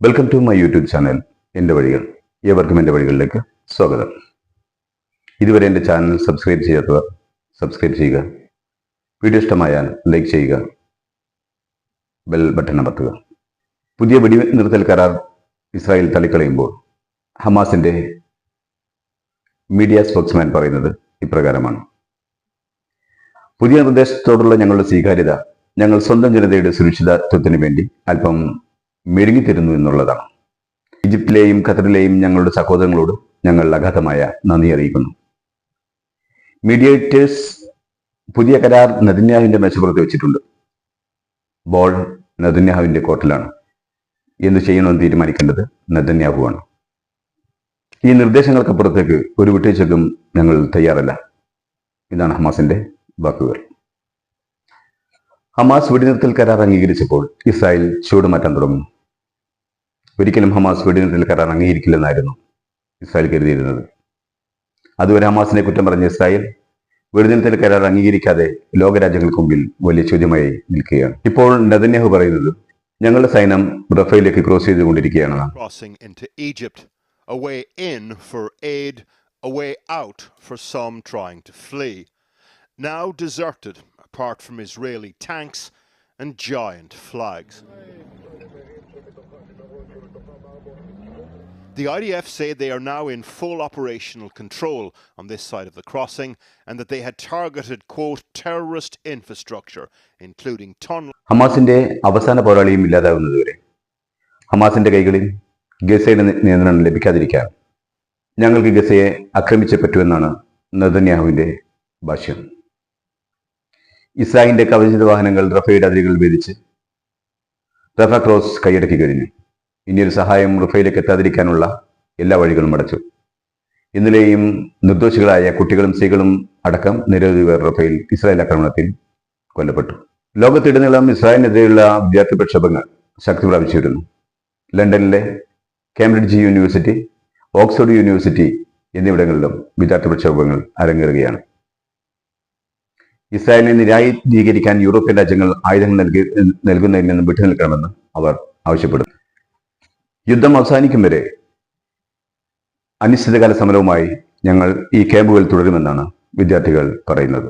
Welcome to my YouTube channel എൻ്റെ വഴികൾ. ഏവർക്കും എൻ്റെ വഴികളിലേക്ക് സ്വാഗതം. ഇതുവരെ എൻ്റെ ചാനൽ സബ്സ്ക്രൈബ് ചെയ്യാത്തവർ സബ്സ്ക്രൈബ് ചെയ്യുക. വീഡിയോ ഇഷ്ടമായാൽ ലൈക്ക് ചെയ്യുക, ബെൽ ബട്ടൺ അമർത്തുക. പുതിയ വെടിനിർത്തൽ കരാർ ഇസ്രായേൽ തള്ളിക്കളയുമ്പോൾ ഹമാസിൻ്റെ മീഡിയ സ്പോക്സ്മാൻ പറയുന്നത് ഇപ്രകാരമാണ്: പുതിയ നിർദ്ദേശത്തോടുള്ള ഞങ്ങളുടെ സ്വീകാര്യത ഞങ്ങൾ സ്വന്തം ജനതയുടെ സുരക്ഷിതത്വത്തിന് വേണ്ടി അല്പം മെരുങ്ങിത്തരുന്നു എന്നുള്ളതാണ്. ഈജിപ്തിലെയും ഖത്തറിലെയും ഞങ്ങളുടെ സഹോദരങ്ങളോട് ഞങ്ങൾ അഗാധമായ നന്ദി അറിയിക്കുന്നു. മീഡിയേറ്റേഴ്സ് പുതിയ കരാർ നെതന്യാഹുവിന്റെ മേശപ്പുറത്ത് വെച്ചിട്ടുണ്ട്. ബോൾ നെതന്യാഹുവിന്റെ കോർട്ടിലാണ്. എന്ത് ചെയ്യണമെന്ന് തീരുമാനിക്കേണ്ടത് നെതന്യാഹുവാണ്. ഈ നിർദ്ദേശങ്ങൾക്കപ്പുറത്തേക്ക് ഒരു വിട്ടുവീഴ്ചയ്ക്കും ഞങ്ങൾ തയ്യാറല്ല. ഇതാണ് ഹമാസിന്റെ വാക്കുകൾ. ഹമാസ് വെടിനിർത്തൽ കരാർ അംഗീകരിച്ചപ്പോൾ ഇസ്രായേൽ ചൂടുമാറ്റാൻ തുടങ്ങുന്നു. ഒരിക്കലും ഹമാസ് വെടിനിർത്തൽ കരാർ അംഗീകരിക്കില്ലെന്നായിരുന്നു ഇസ്രായേൽ കരുതിയിരുന്നത്. അതുവരെ ഹമാസിനെ കുറ്റം പറഞ്ഞ ഇസ്രായേൽ വെടിനിർത്തൽ കരാർ അംഗീകരിക്കാതെ ലോകരാജ്യങ്ങൾക്ക് മുമ്പിൽ വലിയ ചോദ്യമായി നിൽക്കുകയാണ്. ഇപ്പോൾ നെതന്യാഹു പറയുന്നത് ഞങ്ങളുടെ സൈന്യം റഫേലിലേക്ക് cross ചെയ്തുകൊണ്ടിരിക്കുകയാണെന്നാണ്. A way in for aid, a way out for some trying to flee. Now deserted, apart from Israeli tanks and giant flags. The IDF say they are now in full operational control on this side of the crossing and that they had targeted, quote, terrorist infrastructure, including tunnels. ഹമാസിന്റെ അവസാന പോരാളിയും ഇല്ലാതാവുന്നതുവരെ ഹമാസിന്റെ കൈകളിൽ ഗസയുടെ നിയന്ത്രണം ലഭിക്കാതിരിക്കാൻ ഞങ്ങൾക്ക് ഗസയെ ആക്രമിച്ചേ പറ്റുമെന്നാണ് നെതന്യാഹുവിന്റെ ഭാഷ്യം. ഇസ്രായേലിന്റെ കവചിത വാഹനങ്ങൾ റഫയുടെ അതിരുകൾ ഭേദിച്ച് റഫ ക്രോസ് കൈയടക്കി കഴിഞ്ഞു. ഇനിയൊരു സഹായം റഫയിലേക്ക് എത്താതിരിക്കാനുള്ള എല്ലാ വഴികളും അടച്ചു. ഇന്നലെയും നിർദോഷികളായ കുട്ടികളും സ്ത്രീകളും അടക്കം നിരവധി പേർ റഫയിൽ ഇസ്രായേൽ ആക്രമണത്തിൽ കൊല്ലപ്പെട്ടു. ലോകത്തിടനീളം ഇസ്രായേലിനെതിരെയുള്ള വിദ്യാർത്ഥി പ്രക്ഷോഭങ്ങൾ ശക്തി പ്രാപിച്ചു വരുന്നു. ലണ്ടനിലെ കേംബ്രിഡ്ജ് യൂണിവേഴ്സിറ്റി, ഓക്സ്ഫോർഡ് യൂണിവേഴ്സിറ്റി എന്നിവിടങ്ങളിലും വിദ്യാർത്ഥി പ്രക്ഷോഭങ്ങൾ അരങ്ങേറുകയാണ്. ഇസ്രായേലിനെ ന്യായീകരിക്കാൻ യൂറോപ്യൻ രാജ്യങ്ങൾ ആയുധങ്ങൾ നൽകുന്നതിൽ നിന്ന് വിട്ടുനിൽക്കണമെന്ന് അവർ ആവശ്യപ്പെടുന്നു. യുദ്ധം അവസാനിക്കും വരെ അനിശ്ചിതകാല സമരവുമായി ഞങ്ങൾ ഈ ക്യാമ്പുകൾ തുടരുമെന്നാണ് വിദ്യാർത്ഥികൾ പറയുന്നത്.